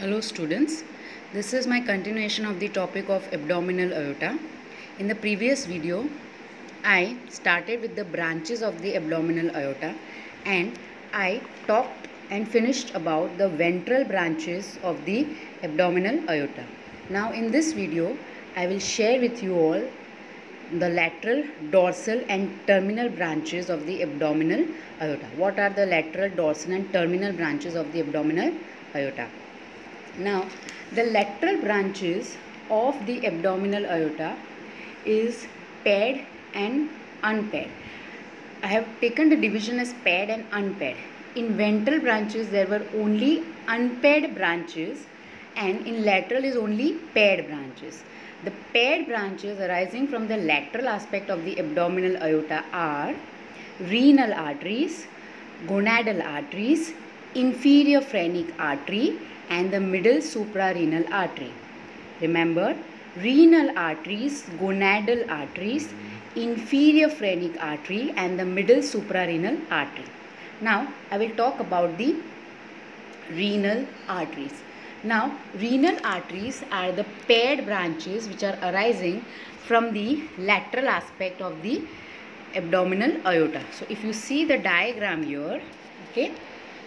Hello students, this is my continuation of the topic of abdominal aorta. In the previous video, I started with the branches of the abdominal aorta and I talked and finished about the ventral branches of the abdominal aorta. Now in this video, I will share with you all the lateral, dorsal and terminal branches of the abdominal aorta. What are the lateral, dorsal and terminal branches of the abdominal aorta? Now, the lateral branches of the abdominal aorta is paired and unpaired. I have taken the division as paired and unpaired. In ventral branches, there were only unpaired branches, and in lateral is only paired branches. The paired branches arising from the lateral aspect of the abdominal aorta are renal arteries, gonadal arteries, inferior phrenic artery, and the middle suprarenal artery. Remember, renal arteries, gonadal arteries, inferior phrenic artery and the middle suprarenal artery. Now, I will talk about the renal arteries. Now, renal arteries are the paired branches which are arising from the lateral aspect of the abdominal aorta. So, if you see the diagram here, okay,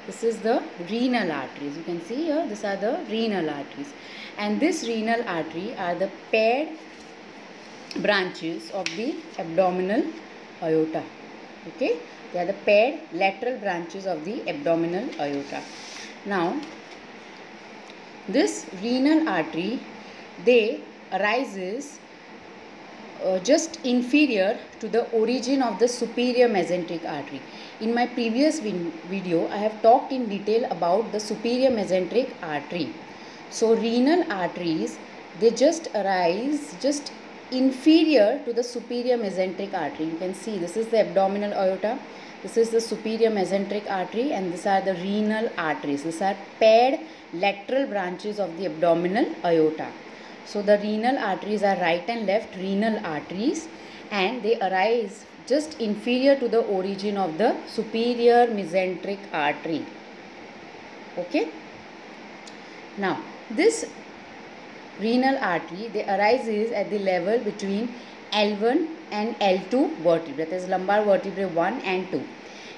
this is the renal arteries. You can see here, these are the renal arteries. And this renal artery are the paired branches of the abdominal aorta. Okay, they are the paired lateral branches of the abdominal aorta. Now, this renal artery, they arises just inferior to the origin of the superior mesenteric artery. In my previous video, I have talked in detail about the superior mesenteric artery. So, renal arteries, they just arise just inferior to the superior mesenteric artery. You can see this is the abdominal aorta, this is the superior mesenteric artery, and these are the renal arteries. These are paired lateral branches of the abdominal aorta. So, the renal arteries are right and left renal arteries, and they arise just inferior to the origin of the superior mesenteric artery. Okay. Now, this renal artery, they arises at the level between L1 and L2 vertebrae, that is lumbar vertebrae 1 and 2.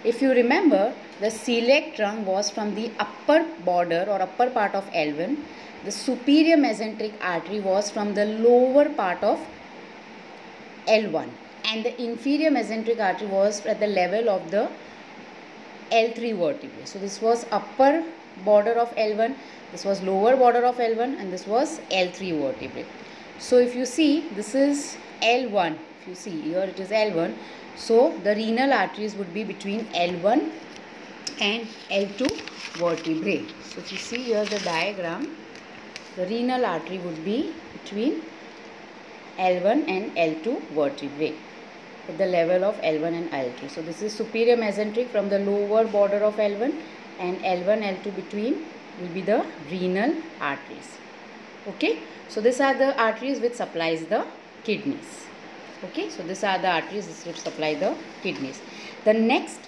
If you remember, the celiac trunk was from the upper border or upper part of L1. The superior mesenteric artery was from the lower part of L1, and the inferior mesenteric artery was at the level of the L3 vertebrae. So, this was upper border of L1, this was lower border of L1, and this was L3 vertebrae. So, if you see, this is L1, if you see here it is L1. So, the renal arteries would be between L1 and L2 vertebrae. So, if you see here the diagram, the renal artery would be between L1 and L2 vertebrae at the level of L1 and L2. So, this is superior mesenteric from the lower border of L1, and L1, L2 between will be the renal arteries. Okay. So, these are the arteries which supplies the kidneys. Okay. So, these are the arteries which supply the kidneys. The next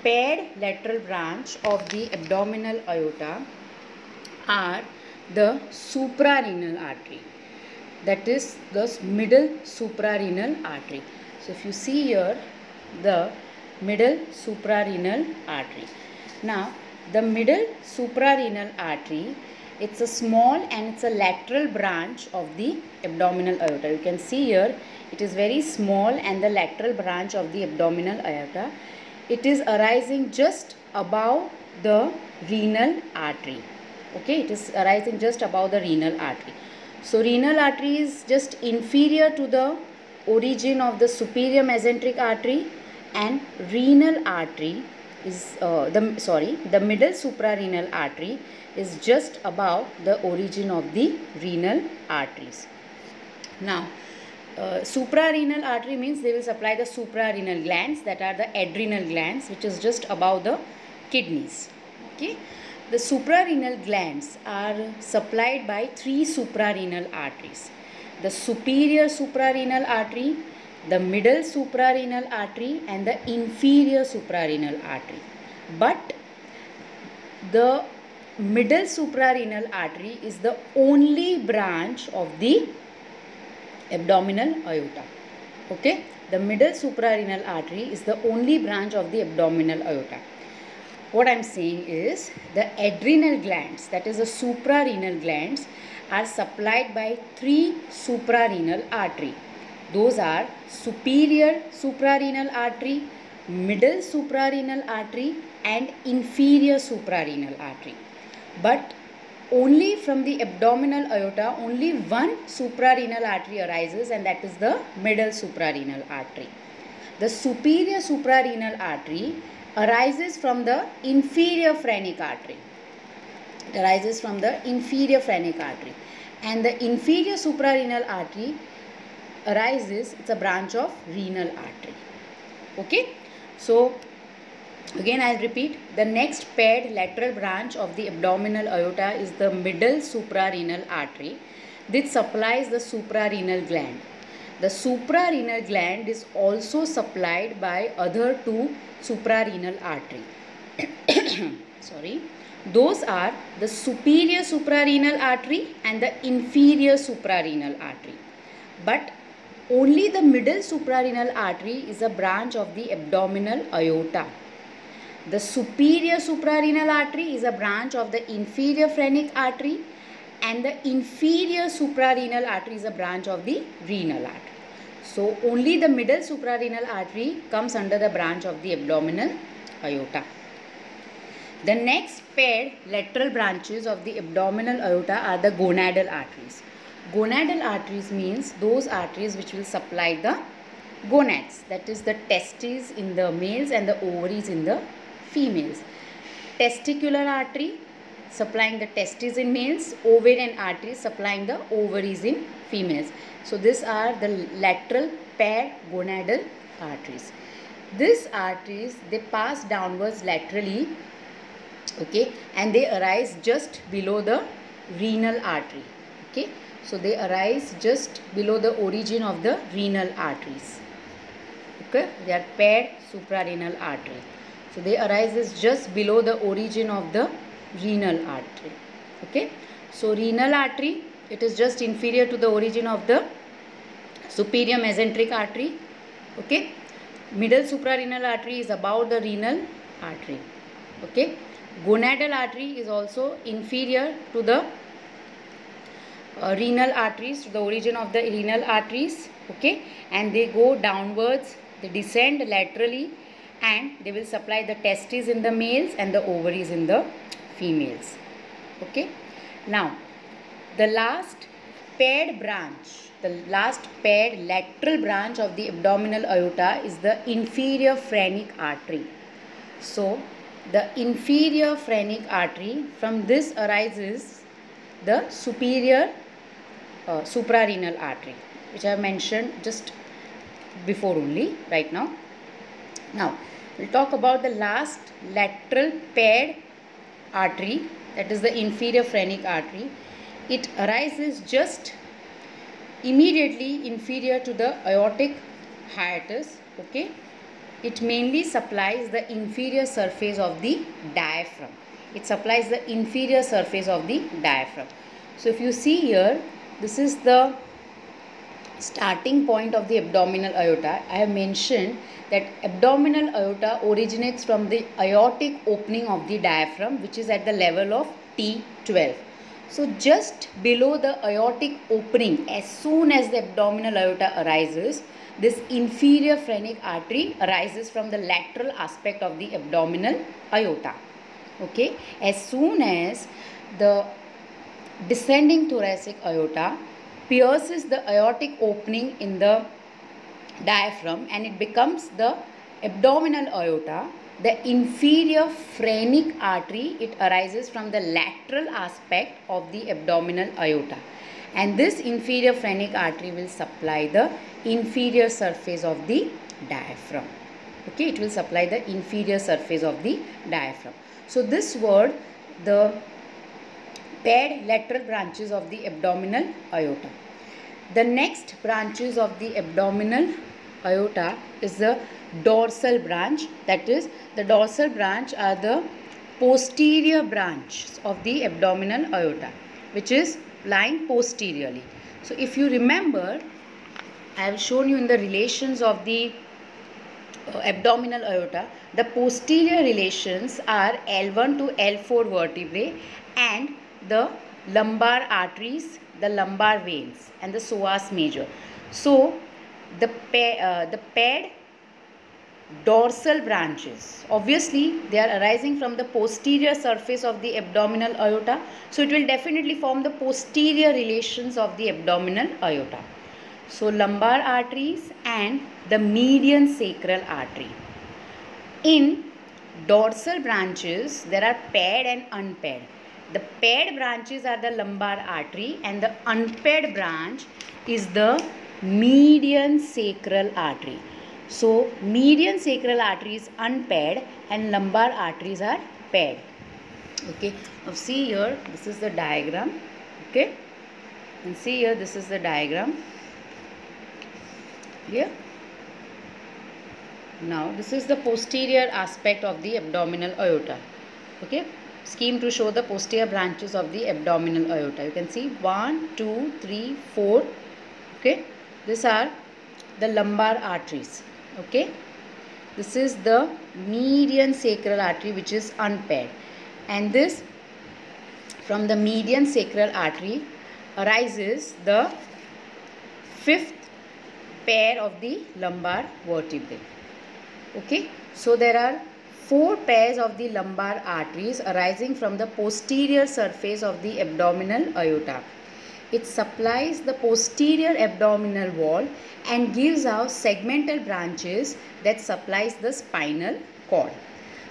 paired lateral branch of the abdominal aorta are the suprarenal artery, that is the middle suprarenal artery. So, if you see here the middle suprarenal artery. Now, the middle suprarenal artery, it's a small and it's a lateral branch of the abdominal aorta. You can see here it is very small and the lateral branch of the abdominal aorta. It is arising just above the renal artery. Okay, it is arising just above the renal artery. So, renal artery is just inferior to the origin of the superior mesenteric artery, and renal artery is the middle suprarenal artery is just above the origin of the renal arteries. Now, suprarenal artery means they will supply the suprarenal glands, that are the adrenal glands, which is just above the kidneys. Okay. The suprarenal glands are supplied by three suprarenal arteries: the superior suprarenal artery, the middle suprarenal artery, and the inferior suprarenal artery. But the middle suprarenal artery is the only branch of the abdominal aorta. Okay, the middle suprarenal artery is the only branch of the abdominal aorta. What I am saying is the adrenal glands, that is the suprarenal glands, are supplied by three suprarenal artery. Those are superior suprarenal artery, middle suprarenal artery and inferior suprarenal artery. But only from the abdominal aorta only one suprarenal artery arises, and that is the middle suprarenal artery. The superior suprarenal artery arises from the inferior phrenic artery. It arises from the inferior phrenic artery, and the inferior suprarenal artery arises, it's a branch of renal artery. Okay, so again I'll repeat, the next paired lateral branch of the abdominal aorta is the middle suprarenal artery. This supplies the suprarenal gland. The suprarenal gland is also supplied by other two suprarenal artery. Sorry, those are the superior suprarenal artery and the inferior suprarenal artery. But only the middle suprarenal artery is a branch of the abdominal aorta. The superior suprarenal artery is a branch of the inferior phrenic artery, and the inferior suprarenal artery is a branch of the renal artery. So only the middle suprarenal artery comes under the branch of the abdominal aorta. The next paired lateral branches of the abdominal aorta are the gonadal arteries. Gonadal arteries means those arteries which will supply the gonads, that is the testes in the males and the ovaries in the females. Testicular artery supplying the testes in males, ovarian artery supplying the ovaries in females. So these are the lateral paired gonadal arteries. These arteries, they pass downwards laterally, okay, and they arise just below the renal artery. Okay, so they arise just below the origin of the renal arteries. Okay, they are paired suprarenal artery. So they arises just below the origin of the renal artery. Okay, so renal artery, it is just inferior to the origin of the superior mesenteric artery. Okay, middle suprarenal artery is above the renal artery. Okay, gonadal artery is also inferior to the renal arteries, to the origin of the renal arteries. Okay, and they go downwards, they descend laterally, and they will supply the testes in the males and the ovaries in the females. Okay, now the last paired branch, the last paired lateral branch of the abdominal aorta is the inferior phrenic artery. So the inferior phrenic artery, from this arises the superior suprarenal artery, which I have mentioned just before only right now. Now we'll talk about the last lateral paired artery, that is the inferior phrenic artery. It arises just immediately inferior to the aortic hiatus. Okay, it mainly supplies the inferior surface of the diaphragm. It supplies the inferior surface of the diaphragm. So if you see here, this is the starting point of the abdominal aorta. I have mentioned that abdominal aorta originates from the aortic opening of the diaphragm, which is at the level of T12. So just below the aortic opening, as soon as the abdominal aorta arises, this inferior phrenic artery arises from the lateral aspect of the abdominal aorta. Okay, as soon as the descending thoracic aorta pierces the aortic opening in the diaphragm and it becomes the abdominal aorta, the inferior phrenic artery, it arises from the lateral aspect of the abdominal aorta, and this inferior phrenic artery will supply the inferior surface of the diaphragm. Okay, it will supply the inferior surface of the diaphragm. So this word, the paired lateral branches of the abdominal aorta. The next branches of the abdominal aorta is the dorsal branch. That is, the dorsal branch are the posterior branch of the abdominal aorta, which is lying posteriorly. So if you remember, I have shown you in the relations of the abdominal aorta, the posterior relations are L1 to L4 vertebrae and the lumbar arteries, the lumbar veins and the psoas major. So the paired dorsal branches, obviously they are arising from the posterior surface of the abdominal aorta, so it will definitely form the posterior relations of the abdominal aorta. So lumbar arteries and the median sacral artery. In dorsal branches there are paired and unpaired. The paired branches are the lumbar artery and the unpaired branch is the median sacral artery. So median sacral artery is unpaired and lumbar arteries are paired. Okay, now see here, this is the diagram. Okay, and see here, this is the diagram. Here. Now this is the posterior aspect of the abdominal aorta. Okay, scheme to show the posterior branches of the abdominal aorta. You can see 1, 2, 3, 4. Okay, these are the lumbar arteries. Okay, this is the median sacral artery which is unpaired, and this from the median sacral artery arises the fifth pair of the lumbar vertebrae. Okay, so there are 4 pairs of the lumbar arteries arising from the posterior surface of the abdominal aorta. It supplies the posterior abdominal wall and gives out segmental branches that supplies the spinal cord.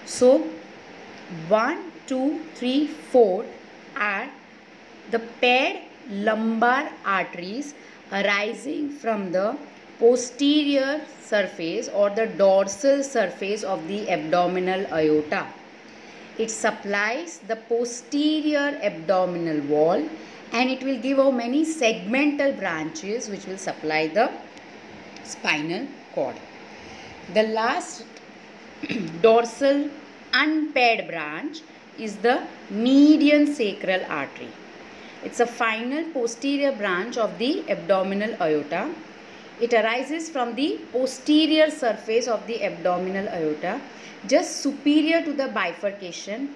So 1, 2, 3, 4 are the paired lumbar arteries arising from the posterior surface or the dorsal surface of the abdominal aorta. It supplies the posterior abdominal wall and it will give out many segmental branches which will supply the spinal cord. The last dorsal unpaired branch is the median sacral artery. It's a final posterior branch of the abdominal aorta. It arises from the posterior surface of the abdominal aorta, just superior to the bifurcation.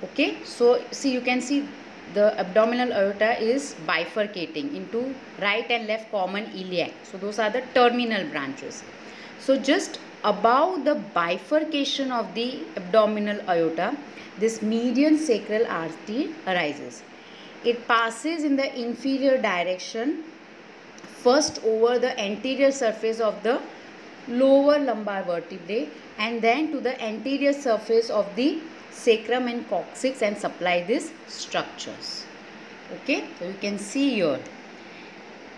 Okay, so see, you can see the abdominal aorta is bifurcating into right and left common iliac. So those are the terminal branches. So just above the bifurcation of the abdominal aorta, this median sacral artery arises. It passes in the inferior direction, first over the anterior surface of the lower lumbar vertebrae and then to the anterior surface of the sacrum and coccyx and supply these structures. Okay, so you can see here.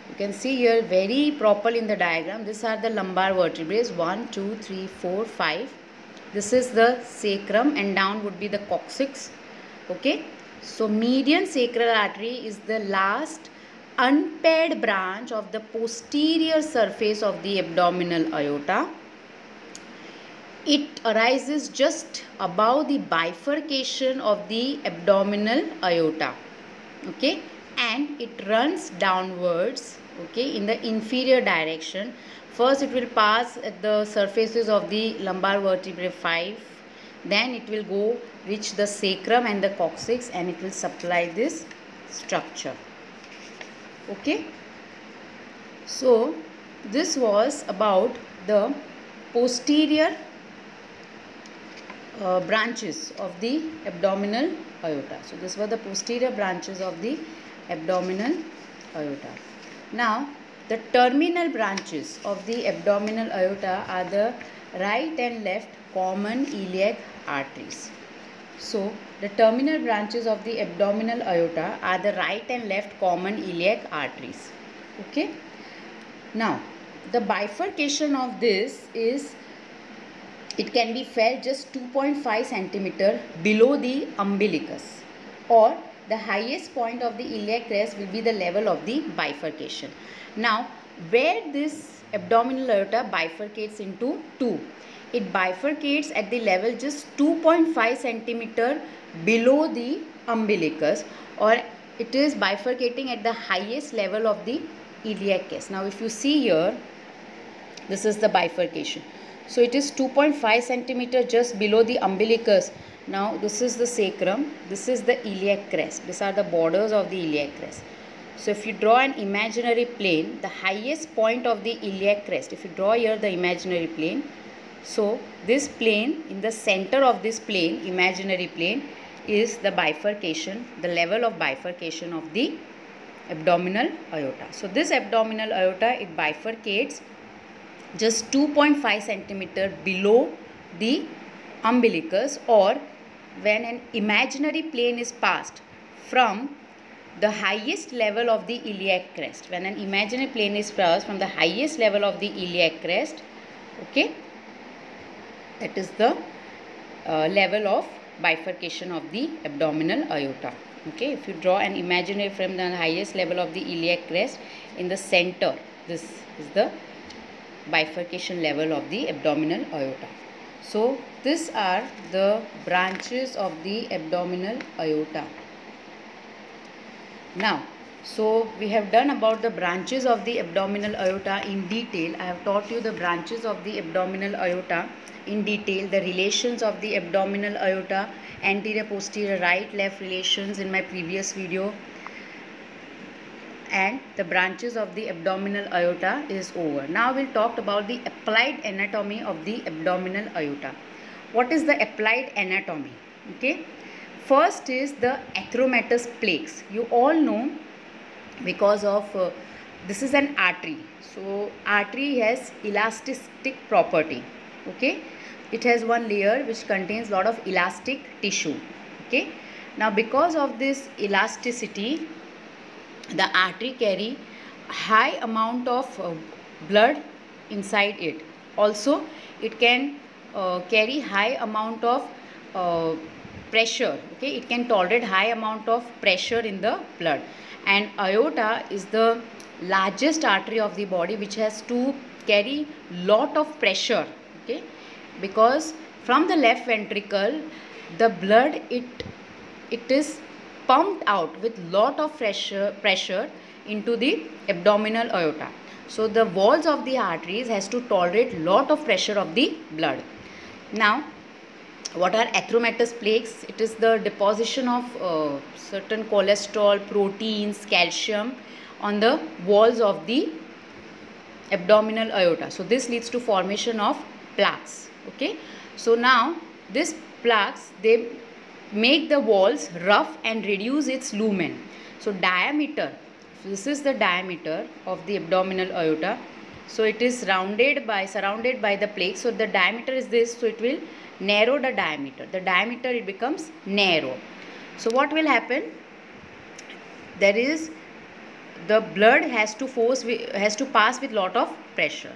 You can see here very properly in the diagram. These are the lumbar vertebrae, 1, 2, 3, 4, 5. This is the sacrum and down would be the coccyx. Okay, so median sacral artery is the last unpaired branch of the posterior surface of the abdominal aorta. It arises just above the bifurcation of the abdominal aorta. Okay, and it runs downwards, okay, in the inferior direction. First it will pass at the surfaces of the lumbar vertebrae 5, then it will go reach the sacrum and the coccyx and it will supply this structure. Okay, so this was about the posterior branches of the abdominal aorta. So this were the posterior branches of the abdominal aorta. Now the terminal branches of the abdominal aorta are the right and left common iliac arteries. So the terminal branches of the abdominal aorta are the right and left common iliac arteries. Okay. Now the bifurcation of this is, it can be felt just 2.5 centimeter below the umbilicus, or the highest point of the iliac crest will be the level of the bifurcation. Now where this abdominal aorta bifurcates into two, it bifurcates at the level just 2.5 centimeter below the umbilicus, or it is bifurcating at the highest level of the iliac crest. Now if you see here, this is the bifurcation. So it is 2.5 centimeter just below the umbilicus. Now this is the sacrum, this is the iliac crest. These are the borders of the iliac crest. So if you draw an imaginary plane, the highest point of the iliac crest, if you draw here the imaginary plane, so this plane, in the center of this plane, imaginary plane, is the bifurcation, the level of bifurcation of the abdominal aorta. So this abdominal aorta, it bifurcates just 2.5 centimeter below the umbilicus, or when an imaginary plane is passed from the highest level of the iliac crest. When an imaginary plane is passed from the highest level of the iliac crest, okay, that is the level of bifurcation of the abdominal aorta. Okay, if you draw an imaginary from the highest level of the iliac crest, in the center, this is the bifurcation level of the abdominal aorta. So these are the branches of the abdominal aorta. Now, so we have done about the branches of the abdominal aorta in detail. I have taught you the branches of the abdominal aorta in detail, the relations of the abdominal aorta, anterior, posterior, right, left relations in my previous video, and the branches of the abdominal aorta is over. Now we'll talk about the applied anatomy of the abdominal aorta. What is the applied anatomy? Okay, first is the atheromatous plaques. You all know, because of this is an artery. So artery has elastic property. Okay, it has one layer which contains lot of elastic tissue. Okay, now because of this elasticity, the artery carry high amount of blood inside it. Also it can carry high amount of pressure. Okay, it can tolerate high amount of pressure in the blood, and aorta is the largest artery of the body which has to carry lot of pressure. Okay, because from the left ventricle the blood it is pumped out with lot of pressure into the abdominal aorta. So the walls of the arteries has to tolerate lot of pressure of the blood. Now what are atheromatous plaques? It is the deposition of certain cholesterol, proteins, calcium on the walls of the abdominal aorta. So this leads to formation of plaques. Okay, so now these plaques, they make the walls rough and reduce its lumen. So diameter, so this is the diameter of the abdominal aorta. So it is surrounded by the plaque. So the diameter is this, so it will narrow the diameter. The diameter, it becomes narrow. So what will happen? There is the blood has to pass with lot of pressure.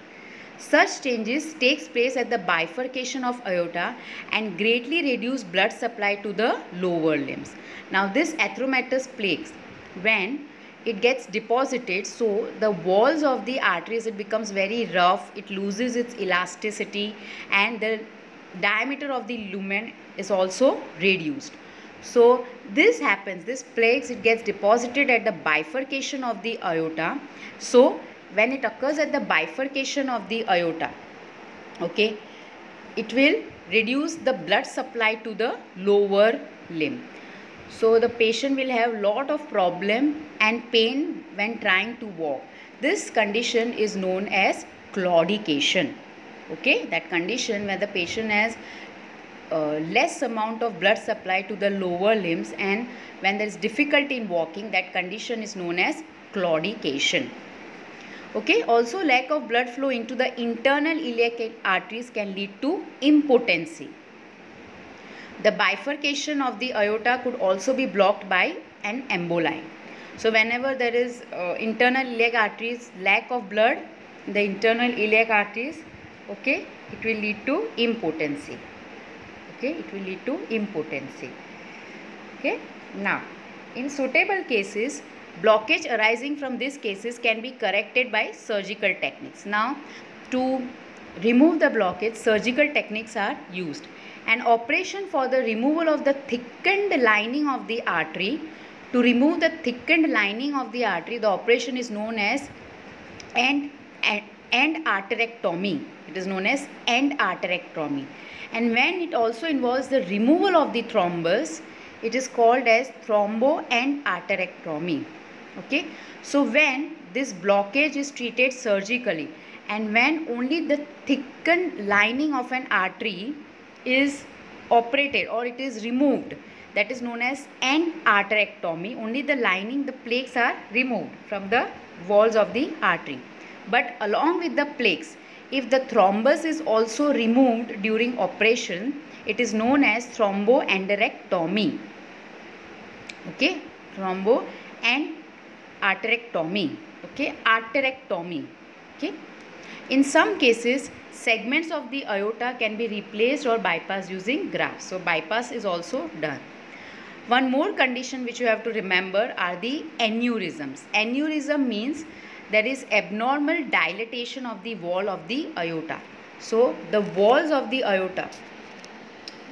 Such changes takes place at the bifurcation of aorta and greatly reduce blood supply to the lower limbs. Now this atheromatous plaques, when it gets deposited, so the walls of the arteries, it becomes very rough, it loses its elasticity, and the diameter of the lumen is also reduced. So this happens, this plaques, it gets deposited at the bifurcation of the aorta. So when it occurs at the bifurcation of the aorta, okay, it will reduce the blood supply to the lower limb. So the patient will have lot of problem and pain when trying to walk. This condition is known as claudication. Okay, that condition where the patient has less amount of blood supply to the lower limbs, and when there is difficulty in walking, that condition is known as claudication. Okay, also lack of blood flow into the internal iliac arteries can lead to impotency. The bifurcation of the aorta could also be blocked by an emboli. So whenever there is internal iliac arteries, lack of blood in the internal iliac arteries, okay, it will lead to impotency. Okay, it will lead to impotency. Okay, now in suitable cases, blockage arising from these cases can be corrected by surgical techniques. Now to remove the blockage, surgical techniques are used. An operation for the removal of the thickened lining of the artery. To remove the thickened lining of the artery, the operation is known as end arterectomy. It is known as end arterectomy. And when it also involves the removal of the thrombus, it is called as thrombo end arterectomy. Okay. So when this blockage is treated surgically, and when only the thickened lining of an artery is operated or it is removed, that is known as end arterectomy. Only the lining, the plaques are removed from the walls of the artery. But along with the plaques, if the thrombus is also removed during operation, it is known as thromboenderectomy. Okay, thrombo and arterectomy. Okay, arterectomy. Okay. In some cases, segments of the aorta can be replaced or bypassed using grafts. So bypass is also done. One more condition which you have to remember are the aneurysms. Aneurysm means there is abnormal dilatation of the wall of the aorta. So the walls of the aorta,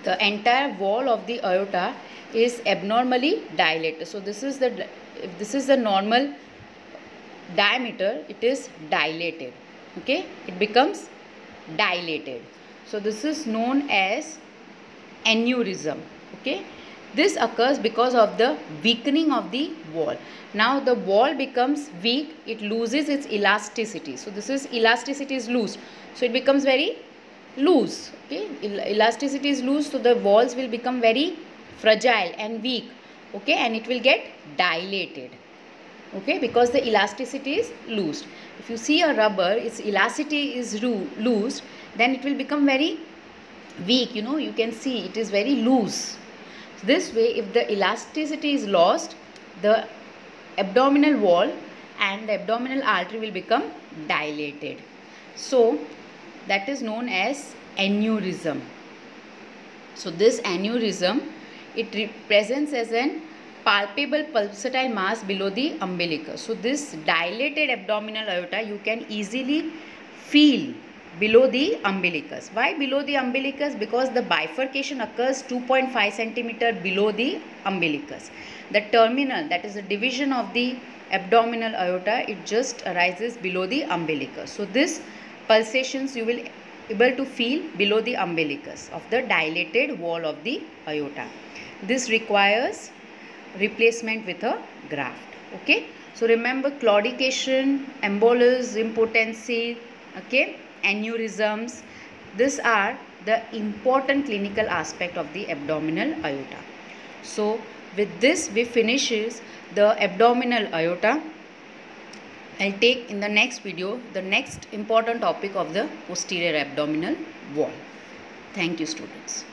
the entire wall of the aorta is abnormally dilated. So this is the normal diameter, it is dilated. Okay, it becomes dilated. So this is known as aneurysm. Okay, this occurs because of the weakening of the wall. Now the wall becomes weak, it loses its elasticity. So this is elasticity is loose, so it becomes very loose. Okay, elasticity is loose, so the walls will become very fragile and weak. Okay, and it will get dilated. Okay, because the elasticity is loosed. If you see a rubber, its elasticity is loosed, then it will become very weak. You know, you can see it is very loose. This way, if the elasticity is lost, the abdominal wall and the abdominal artery will become dilated. So that is known as aneurysm. So this aneurysm, it represents as an palpable pulsatile mass below the umbilicus. So this dilated abdominal aorta you can easily feel below the umbilicus. Why below the umbilicus? Because the bifurcation occurs 2.5 centimeter below the umbilicus. The terminal, that is the division of the abdominal aorta, it just arises below the umbilicus. So this pulsations you will able to feel below the umbilicus of the dilated wall of the aorta. This requires replacement with a graft. Okay, so remember claudication, embolus, impotency, okay, aneurysms, these are the important clinical aspect of the abdominal aorta. So with this we finishes the abdominal aorta. I'll take in the next video the next important topic of the posterior abdominal wall. Thank you, students.